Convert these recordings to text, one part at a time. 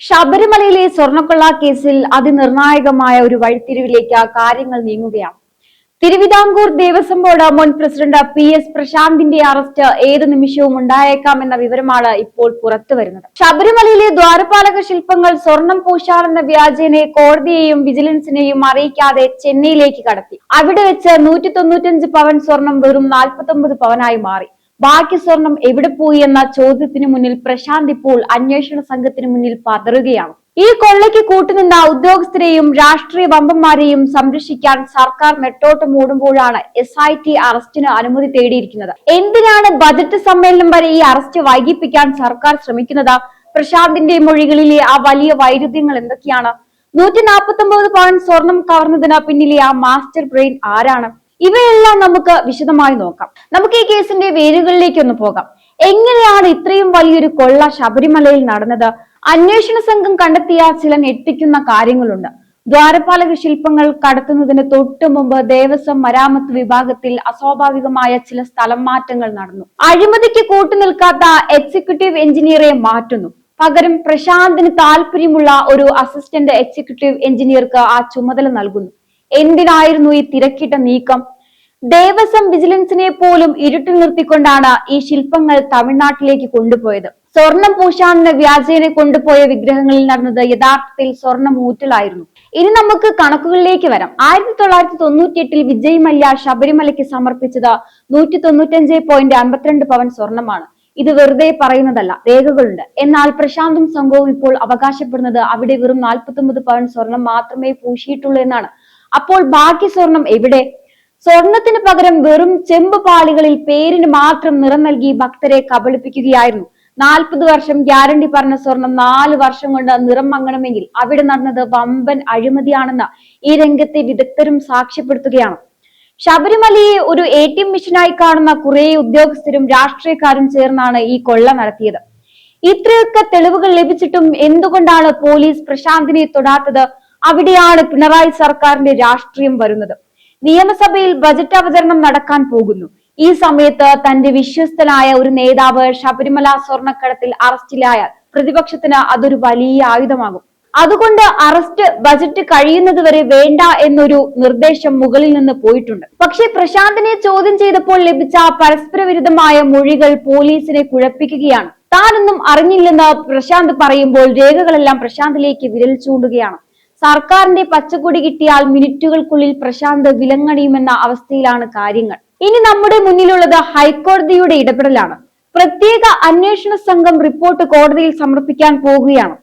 ശബരിമലയിലെ സ്വർണ്ണക്കൊള്ള കേസിൽ അതിനിർണായകമായ ഒരു വഴിത്തിരിവിലേക്ക് കാര്യങ്ങൾ നീങ്ങുകയാണ്. തിരുവിതാംകൂർ ദേവസ്വം ബോർഡ് മുൻ പ്രസിഡന്റ് PS പ്രശാന്തിന്റെ അറസ്റ്റ് ഏത് നിമിഷവും ഉണ്ടായേക്കാമെന്ന വിവരമാണ് ഇപ്പോൾ പുറത്തു വരുന്നത്. ശബരിമലയിലെ ദ്വാരപാലക ശില്പങ്ങൾ സ്വർണം പൂശാനെന്ന വ്യാജേനെ കോടതിയെയും വിജിലൻസിനെയും അറിയിക്കാതെ ചെന്നൈയിലേക്ക് കടത്തി. അവിടെ വെച്ച് 195 പവൻ സ്വർണം വെറും 49 പവനായി മാറി. ബാക്കി സ്വർണം എവിടെ പോയി എന്ന ചോദ്യത്തിന് മുന്നിൽ പ്രശാന്ത് ഇപ്പോൾ അന്വേഷണ സംഘത്തിന് മുന്നിൽ പതറുകയാണ്. ഈ കൊള്ളയ്ക്ക് കൂട്ടുനിന്ന ഉദ്യോഗസ്ഥരെയും രാഷ്ട്രീയ വമ്പന്മാരെയും സംരക്ഷിക്കാൻ സർക്കാർ നെട്ടോട്ടം ഓടുമ്പോഴാണ് SIT അറസ്റ്റിന് അനുമതി തേടിയിരിക്കുന്നത്. എന്തിനാണ് ബജറ്റ് സമ്മേളനം വരെ ഈ അറസ്റ്റ് വൈകിപ്പിക്കാൻ സർക്കാർ ശ്രമിക്കുന്നത്? പ്രശാന്തിന്റെ മൊഴികളിലെ ആ വലിയ വൈരുദ്ധ്യങ്ങൾ എന്തൊക്കെയാണ്? 149 പവൻ സ്വർണം കവർന്നതിന് പിന്നിലെ ആ മാസ്റ്റർ ബ്രെയിൻ ആരാണ്? ഇവയെല്ലാം നമുക്ക് വിശദമായി നോക്കാം. നമുക്ക് ഈ കേസിന്റെ വേരുകളിലേക്ക് ഒന്ന് പോകാം. എങ്ങനെയാണ് ഇത്രയും വലിയൊരു കൊള്ള ശബരിമലയിൽ നടന്നത്? അന്വേഷണ സംഘം കണ്ടെത്തിയ ചില ഞെട്ടിക്കുന്ന കാര്യങ്ങളുണ്ട്. ദ്വാരപാലക ശില്പങ്ങൾ കടത്തുന്നതിന് തൊട്ടു മുമ്പ് ദേവസ്വം മരാമത്ത് വിഭാഗത്തിൽ അസ്വാഭാവികമായ ചില സ്ഥലം മാറ്റങ്ങൾ നടന്നു. അഴിമതിക്ക് കൂട്ടുനിൽക്കാത്ത എക്സിക്യൂട്ടീവ് എഞ്ചിനീയറെ മാറ്റുന്നു. പകരം പ്രശാന്തിന് താല്പര്യമുള്ള ഒരു അസിസ്റ്റന്റ് എക്സിക്യൂട്ടീവ് എഞ്ചിനീയർക്ക് ആ ചുമതല നൽകുന്നു. എന്തിനായിരുന്നു ഈ തിരക്കിട്ട നീക്കം? ദേവസ്വം വിജിലൻസിനെ പോലും ഇരുട്ടിൽ നിർത്തിക്കൊണ്ടാണ് ഈ ശില്പങ്ങൾ തമിഴ്നാട്ടിലേക്ക് കൊണ്ടുപോയത്. സ്വർണം പൂശാനെന്ന വ്യാജേനെ കൊണ്ടുപോയ വിഗ്രഹങ്ങളിൽ നടന്നത് യഥാർത്ഥത്തിൽ സ്വർണം ഊറ്റലായിരുന്നു. ഇനി നമുക്ക് കണക്കുകളിലേക്ക് വരാം. 1998 വിജയ് മല്യ ശബരിമലയ്ക്ക് സമർപ്പിച്ചത് 195.52 പവൻ സ്വർണമാണ്. ഇത് വെറുതെ പറയുന്നതല്ല, രേഖകളുണ്ട്. എന്നാൽ പ്രശാന്തും സംഘവും ഇപ്പോൾ അവകാശപ്പെടുന്നത് അവിടെ വെറും 49 പവൻ സ്വർണം മാത്രമേ പൂശിയിട്ടുള്ളൂ എന്നാണ്. അപ്പോൾ ബാക്കി സ്വർണം എവിടെ? സ്വർണത്തിന് പകരം വെറും ചെമ്പ് പാളികളിൽ പേരിന് മാത്രം നിറം നൽകി ഭക്തരെ കബളിപ്പിക്കുകയായിരുന്നു. 40 വർഷം ഗ്യാരണ്ടി പറഞ്ഞ സ്വർണം 4 വർഷം കൊണ്ട് നിറം മങ്ങണമെങ്കിൽ അവിടെ നടന്നത് വമ്പൻ അഴിമതിയാണെന്ന് ഈ രംഗത്തെ വിദഗ്ധരും സാക്ഷ്യപ്പെടുത്തുകയാണ്. ശബരിമലയെ ഒരു ATM മിഷനായി കാണുന്ന കുറെ ഉദ്യോഗസ്ഥരും രാഷ്ട്രീയക്കാരും ചേർന്നാണ് ഈ കൊള്ള നടത്തിയത്. ഇത്രയൊക്കെ തെളിവുകൾ ലഭിച്ചിട്ടും എന്തുകൊണ്ടാണ് പോലീസ് പ്രശാന്തിനെ തൊടാത്തത്? അവിടെയാണ് പിണറായി സർക്കാരിന്റെ രാഷ്ട്രീയം വരുന്നത്. നിയമസഭയിൽ ബജറ്റ് അവതരണം നടക്കാൻ പോകുന്നു. ഈ സമയത്ത് തന്റെ വിശ്വസ്തനായ ഒരു നേതാവ് ശബരിമല സ്വർണ്ണക്കടത്തിൽ അറസ്റ്റിലായാൽ പ്രതിപക്ഷത്തിന് അതൊരു വലിയ ആയുധമാകും. അതുകൊണ്ട് അറസ്റ്റ് ബജറ്റ് കഴിയുന്നത് വരെ വേണ്ട എന്നൊരു നിർദ്ദേശം മുകളിൽ നിന്ന് പോയിട്ടുണ്ട്. പക്ഷെ പ്രശാന്തിനെ ചോദ്യം ചെയ്തപ്പോൾ ലഭിച്ച പരസ്പര വിരുദ്ധമായ മൊഴികൾ പോലീസിനെ കുഴപ്പിക്കുകയാണ്. താനൊന്നും അറിഞ്ഞില്ലെന്ന് പ്രശാന്ത് പറയുമ്പോൾ രേഖകളെല്ലാം പ്രശാന്തിലേക്ക് വിരൽ ചൂണ്ടുകയാണ്. സർക്കാരിന്റെ പച്ചക്കൊടി കിട്ടിയാൽ മിനിറ്റുകൾക്കുള്ളിൽ പ്രശാന്ത് വിലങ്ങണിയുമെന്ന അവസ്ഥയിലാണ് കാര്യങ്ങൾ. ഇനി നമ്മുടെ മുന്നിലുള്ളത് ഹൈക്കോടതിയുടെ ഇടപെടലാണ്. പ്രത്യേക അന്വേഷണ സംഘം റിപ്പോർട്ട് കോടതിയിൽ സമർപ്പിക്കാൻ പോകുകയാണ്.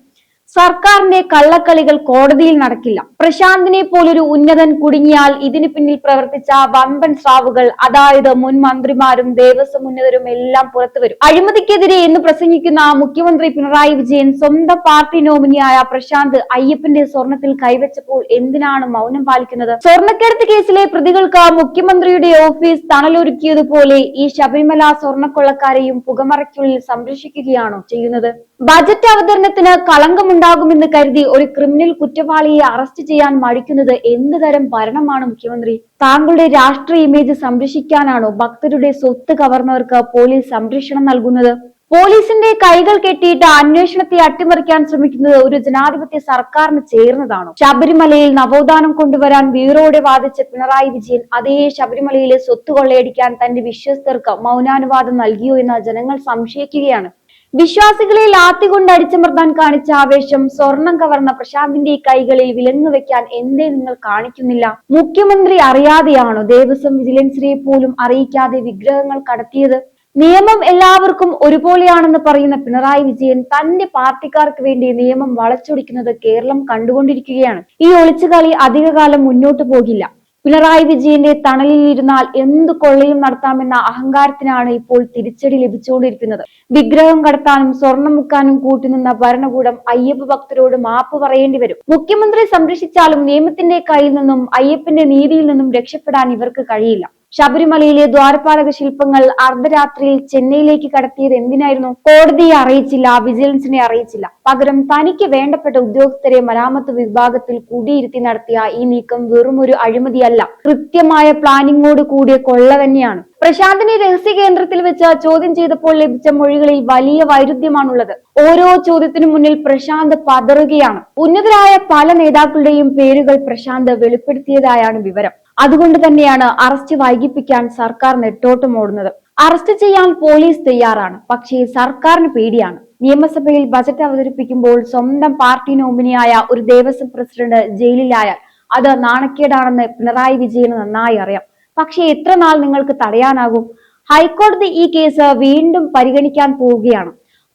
സർക്കാരിന്റെ കള്ളക്കളികൾ കോടതിയിൽ നടക്കില്ല. പ്രശാന്തിനെ പോലൊരു ഉന്നതൻ കുടുങ്ങിയാൽ ഇതിന് പിന്നിൽ പ്രവർത്തിച്ച വമ്പൻ സ്രാവുകൾ, അതായത് മുൻ മന്ത്രിമാരും ദേവസ്വം ഉന്നതരും എല്ലാം പുറത്തു വരും. അഴിമതിക്കെതിരെ എന്ന് പ്രസംഗിക്കുന്ന മുഖ്യമന്ത്രി പിണറായി വിജയൻ സ്വന്തം പാർട്ടി നോമിനിയായ പ്രശാന്ത് അയ്യപ്പന്റെ സ്വർണത്തിൽ കൈവച്ചപ്പോൾ എന്തിനാണ് മൗനം പാലിക്കുന്നത്? സ്വർണ്ണക്കടത്ത് കേസിലെ പ്രതികൾക്ക് മുഖ്യമന്ത്രിയുടെ ഓഫീസ് തണലൊരുക്കിയതുപോലെ ഈ ശബരിമല സ്വർണ്ണക്കൊള്ളക്കാരെയും പുകമറയ്ക്കുള്ളിൽ സംരക്ഷിക്കുകയാണോ ചെയ്യുന്നത്? ബജറ്റ് അവതരണത്തിന് കളങ്കമുണ്ടാകുമെന്ന് കരുതി ഒരു ക്രിമിനൽ കുറ്റവാളിയെ അറസ്റ്റ് ചെയ്യാൻ മടിക്കുന്നത് എന്ത് തരം ഭരണമാണ് മുഖ്യമന്ത്രി? താങ്കളുടെ രാഷ്ട്രീയ ഇമേജ് സംരക്ഷിക്കാനാണോ ഭക്തരുടെ സ്വത്ത് കവർന്നവർക്ക് പോലീസ് സംരക്ഷണം നൽകുന്നത്? പോലീസിന്റെ കൈകൾ കെട്ടിയിട്ട് അന്വേഷണത്തെ അട്ടിമറിക്കാൻ ശ്രമിക്കുന്നത് ഒരു ജനാധിപത്യ സർക്കാരിന് ചേർന്നതാണോ? ശബരിമലയിൽ നവോത്ഥാനം കൊണ്ടുവരാൻ വീറോടെ വാദിച്ച പിണറായി വിജയൻ അതേ ശബരിമലയിലെ സ്വത്ത് കൊള്ളയടിക്കാൻ തന്റെ വിശ്വസ്തർക്ക് മൗനാനുവാദം നൽകിയോ എന്ന് ജനങ്ങൾ സംശയിക്കുകയാണ്. വിശ്വാസികളെ ലാത്തി കൊണ്ട് അടിച്ചമർത്താൻ കാണിച്ച ആവേശം സ്വർണം കവർന്ന പ്രശാന്തിന്റെ കൈകളിൽ വിലങ്ങ് വെക്കാൻ എന്തേ നിങ്ങൾ കാണിക്കുന്നില്ല? മുഖ്യമന്ത്രി അറിയാതെയാണോ ദേവസ്വം വിജിലൻസിനെ പോലും അറിയിക്കാതെ വിഗ്രഹങ്ങൾ കടത്തിയത്? നിയമം എല്ലാവർക്കും ഒരുപോലെയാണെന്ന് പറയുന്ന പിണറായി വിജയൻ തന്റെ പാർട്ടിക്കാർക്ക് വേണ്ടി നിയമം വളച്ചൊടിക്കുന്നത് കേരളം കണ്ടുകൊണ്ടിരിക്കുകയാണ്. ഈ ഒളിച്ചുകളി അധികകാലം മുന്നോട്ട് പോകില്ല. പിണറായി വിജയന്റെ തണലിൽ ഇരുന്നാൽ എന്തു കൊള്ളയും നടത്താമെന്ന അഹങ്കാരത്തിനാണ് ഇപ്പോൾ തിരിച്ചടി ലഭിച്ചുകൊണ്ടിരിക്കുന്നത്. വിഗ്രഹം കടത്താനും സ്വർണം മുക്കാനും കൂട്ടുനിന്ന ഭരണകൂടം അയ്യപ്പ ഭക്തരോട് മാപ്പ് പറയേണ്ടി വരും. മുഖ്യമന്ത്രി സംരക്ഷിച്ചാലും നിയമത്തിന്റെ കയ്യിൽ നിന്നും അയ്യപ്പന്റെ നീതിയിൽ നിന്നും രക്ഷപ്പെടാൻ ഇവർക്ക് കഴിയില്ല. ശബരിമലയിലെ ദ്വാരപാലക ശില്പങ്ങൾ അർദ്ധരാത്രിയിൽ ചെന്നൈയിലേക്ക് കടത്തിയത് എന്തിനായിരുന്നു? കോടതിയെ അറിയിച്ചില്ല, വിജിലൻസിനെ അറിയിച്ചില്ല. പകരം തനിക്ക് വേണ്ടപ്പെട്ട ഉദ്യോഗസ്ഥരെ മരാമത്ത് വിഭാഗത്തിൽ കൂടിയിരുത്തി നടത്തിയ ഈ നീക്കം വെറും ഒരു അഴിമതിയല്ല, കൃത്യമായ പ്ലാനിങ്ങോട് കൂടിയ കൊള്ള തന്നെയാണ്. പ്രശാന്തിനെ രഹസ്യ കേന്ദ്രത്തിൽ വെച്ച് ചോദ്യം ചെയ്തപ്പോൾ ലഭിച്ച മൊഴികളിൽ വലിയ വൈരുദ്ധ്യമാണുള്ളത്. ഓരോ ചോദ്യത്തിനു മുന്നിൽ പ്രശാന്ത് പതറുകയാണ്. ഉന്നതരായ പല നേതാക്കളുടെയും പേരുകൾ പ്രശാന്ത് വെളിപ്പെടുത്തിയതായാണ് വിവരം. അതുകൊണ്ട് തന്നെയാണ് അറസ്റ്റ് വൈകിപ്പിക്കാൻ സർക്കാർ നെട്ടോട്ടം ഓടുന്നത്. അറസ്റ്റ് ചെയ്യാൻ പോലീസ് തയ്യാറാണ്, പക്ഷേ സർക്കാരിന് പേടിയാണ്. നിയമസഭയിൽ ബജറ്റ് അവതരിപ്പിക്കുമ്പോൾ സ്വന്തം പാർട്ടി നോമിനിയായ ഒരു ദേവസ്വം പ്രസിഡന്റ് ജയിലിലായാൽ അത് നാണക്കേടാണെന്ന് പിണറായി വിജയന് നന്നായി അറിയാം. പക്ഷേ എത്ര നാൾ നിങ്ങൾക്ക് തടയാനാകും? ഹൈക്കോടതി ഈ കേസ് വീണ്ടും പരിഗണിക്കാൻ പോവുകയാണ്.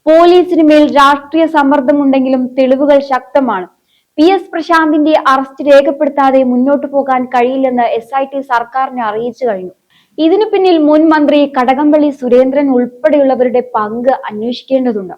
പോലീസിന് മേൽ രാഷ്ട്രീയ സമ്മർദ്ദമുണ്ടെങ്കിലും തെളിവുകൾ ശക്തമാണ്. PS പ്രശാന്തിന്റെ അറസ്റ്റ് രേഖപ്പെടുത്താതെ മുന്നോട്ടു പോകാൻ കഴിയില്ലെന്ന് SIT സർക്കാരിനെ അറിയിച്ചു കഴിഞ്ഞു. ഇതിനു പിന്നിൽ മുൻ മന്ത്രി കടകംപള്ളി സുരേന്ദ്രൻ ഉൾപ്പെടെയുള്ളവരുടെ പങ്ക് അന്വേഷിക്കേണ്ടതുണ്ട്.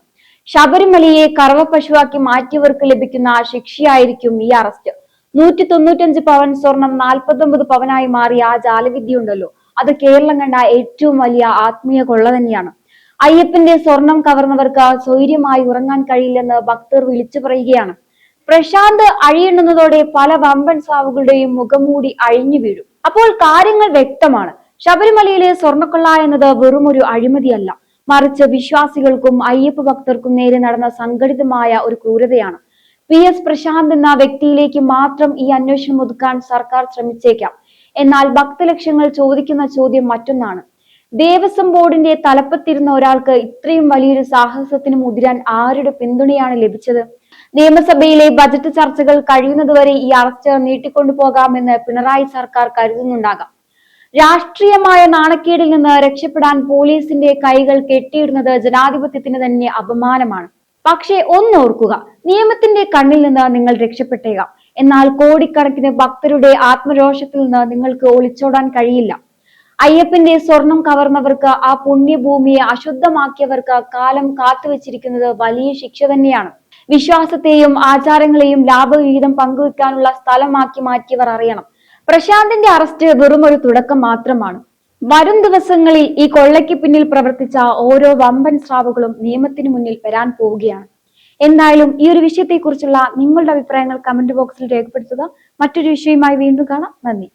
ശബരിമലയെ കറവപ്പശുവാക്കി മാറ്റിയവർക്ക് ലഭിക്കുന്ന ശിക്ഷയായിരിക്കും ഈ അറസ്റ്റ്. 195 പവൻ സ്വർണം 49 പവനായി മാറിയ ആ ജാലവിദ്യയുണ്ടല്ലോ, അത് കേരളം കണ്ട ഏറ്റവും വലിയ ആത്മീയ കൊള്ള തന്നെയാണ്. അയ്യപ്പന്റെ സ്വർണം കവർന്നവർക്ക് സ്വൈര്യമായി ഉറങ്ങാൻ കഴിയില്ലെന്ന് ഭക്തർ വിളിച്ചു പറയുകയാണ്. പ്രശാന്ത് അഴിയെണ്ണുന്നതോടെ പല വമ്പൻ സാവുകളുടെയും മുഖംമൂടി അഴിഞ്ഞു വീഴും. അപ്പോൾ കാര്യങ്ങൾ വ്യക്തമാണ്. ശബരിമലയിലെ സ്വർണ്ണക്കൊള്ള എന്നത് വെറും ഒരു അഴിമതിയല്ല, മറിച്ച് വിശ്വാസികൾക്കും അയ്യപ്പ ഭക്തർക്കും നേരെ നടന്ന സംഘടിതമായ ഒരു ക്രൂരതയാണ്. PS പ്രശാന്ത് എന്ന വ്യക്തിയിലേക്ക് മാത്രം ഈ അന്വേഷണം ഒതുക്കാൻ സർക്കാർ ശ്രമിച്ചേക്കാം. എന്നാൽ ഭക്തലക്ഷങ്ങൾ ചോദിക്കുന്ന ചോദ്യം മറ്റൊന്നാണ്. ദേവസ്വം ബോർഡിന്റെ തലപ്പത്തിരുന്ന ഒരാൾക്ക് ഇത്രയും വലിയൊരു സാഹസത്തിന് മുതിരാൻ ആരുടെ പിന്തുണയാണ് ലഭിച്ചത്? നിയമസഭയിലെ ബജറ്റ് ചർച്ചകൾ കഴിയുന്നതുവരെ ഈ അറസ്റ്റ് നീട്ടിക്കൊണ്ടുപോകാമെന്ന് പിണറായി സർക്കാർ കരുതുന്നുണ്ടാകാം. രാഷ്ട്രീയമായ നാണക്കേടിൽ നിന്ന് രക്ഷപ്പെടാൻ പോലീസിന്റെ കൈകൾ കെട്ടിയിടുന്നത് ജനാധിപത്യത്തിന് തന്നെ അപമാനമാണ്. പക്ഷേ ഒന്നോർക്കുക, നിയമത്തിന്റെ കണ്ണിൽ നിന്ന് നിങ്ങൾ രക്ഷപ്പെട്ടേക്കാം, എന്നാൽ കോടിക്കണക്കിന് ഭക്തരുടെ ആത്മരോഷത്തിൽ നിന്ന് നിങ്ങൾക്ക് ഒളിച്ചോടാൻ കഴിയില്ല. അയ്യപ്പന്റെ സ്വർണം കവർന്നവർക്ക്, ആ പുണ്യഭൂമിയെ അശുദ്ധമാക്കിയവർക്ക് കാലം കാത്തുവെച്ചിരിക്കുന്നത് വലിയ ശിക്ഷ തന്നെയാണ്. വിശ്വാസത്തെയും ആചാരങ്ങളെയും ലാഭവിഹിതം പങ്കുവെക്കാനുള്ള സ്ഥലമാക്കി മാറ്റിയവർ അറിയണം. പ്രശാന്തിന്റെ അറസ്റ്റ് വെറും ഒരു തുടക്കം മാത്രമാണ്. വരും ദിവസങ്ങളിൽ ഈ കൊള്ളയ്ക്ക് പിന്നിൽ പ്രവർത്തിച്ച ഓരോ വമ്പൻ സ്രാവുകളും നിയമത്തിന് മുന്നിൽ വരാൻ പോവുകയാണ്. എന്തായാലും ഈ ഒരു വിഷയത്തെക്കുറിച്ചുള്ള നിങ്ങളുടെ അഭിപ്രായങ്ങൾ കമന്റ് ബോക്സിൽ രേഖപ്പെടുത്തുക. മറ്റൊരു വിഷയവുമായി വീണ്ടും കാണാം. നന്ദി.